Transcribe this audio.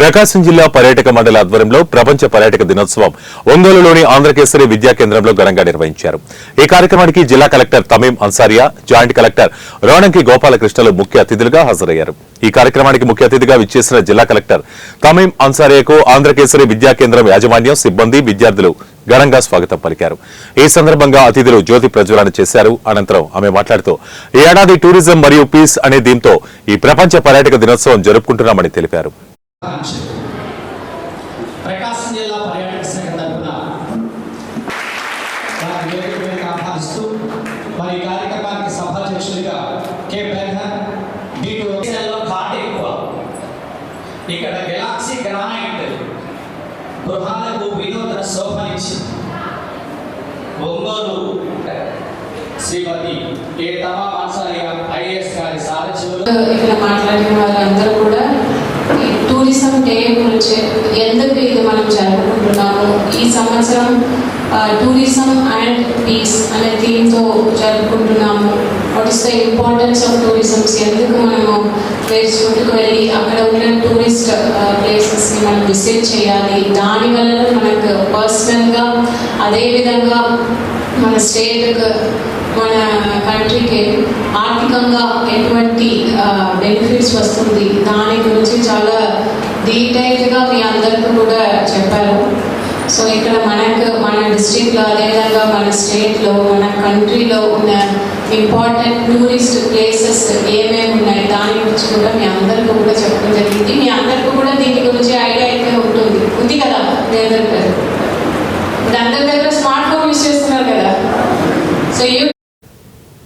ప్రకాశం జిల్లా పర్యాటక మండలి ఆధ్వర్యంలో ప్రపంచ పర్యాటక దినోత్సవం ఒంగోలులోని ఆంధ్రకేసరి విద్యా కేంద్రంలో ఘనంగా నిర్వహించారు. ఈ కార్యక్రమానికి జిల్లా collector Tamim Ansariya, joint collector Ronanki గోపాలకృష్ణలు ముఖ్య అతిథులుగా హాజరయ్యారు. ఈ కార్యక్రమానికి ముఖ్య అతిథిగా విచ్చేసిన జిల్లా కలెక్టర్ తమీం అన్సారియాకు ఆంధ్రకేసరి విద్యా కేంద్రం యాజమాన్యం, సిబ్బంది, విద్యార్థులు ఘనంగా స్వాగతం పలికారు. ఈ సందర్భంగా అతిథులు జ్యోతి ప్రజ్వలన చేశారు. అనంతరం ఆమె మాట్లాడుతూ ఈ ఏడాది టూరిజం మరియు పీస్ అనే థీమ్తో ఈ ప్రపంచ పర్యాటక దినోత్సవం జరుపుకుంటున్నామని తెలిపారు. ప్రకాశం జిల్లా పర్యాటక శాఖ తరఫున ఆహ్వానిస్తూ మరి కార్యక్రమానికి సభాధ్యక్షులుగా కె బెర్హన్ బీటూలో ఘాట్ ఎక్కువ ఇక్కడ గెలాక్సీ గ్రానైట్ గృహాలకు వినూత్న శోభనిచ్చింది. ఒంగోలు శ్రీమతి కె తమీం అన్సారియా ఐఏఎస్ గారి సారథ్యంలో ఇక్కడ మాట్లాడిన వారందరూ కూడా టూరిజం డే గురించి ఎందుకు ఇది మనం జరుపుకుంటున్నాము, ఈ సంవత్సరం టూరిజం అండ్ పీస్ అనే థీమ్తో జరుపుకుంటున్నాము. What is the importance of tourism, ఎందుకు మనము వేరే చోటుకు వెళ్ళి అక్కడ ఉన్న టూరిస్ట్ ప్లేసెస్ని మనం విజిట్ చేయాలి, దానివల్ల మనకు పర్సనల్గా అదేవిధంగా మన స్టేట్కి మన కంట్రీకి ఆర్థికంగా ఎటువంటి బెనిఫిట్స్ వస్తుంది, దాని గురించి చాలా డీటెయిల్గా మీ అందరికీ కూడా చెప్పారు. సో ఇక్కడ మన డిస్ట్రిక్ట్లో అదేవిధంగా మన స్టేట్లో మన కంట్రీలో ఉన్న ఇంపార్టెంట్ టూరిస్ట్ ప్లేసెస్ ఏమేమి ఉన్నాయి దాని గురించి కూడా మీ అందరికీ కూడా చెప్పడం జరిగింది. మీ అందరికీ కూడా దీని గురించి ఐడియా అయితే ఉంది కదా, మీ అందరి దగ్గర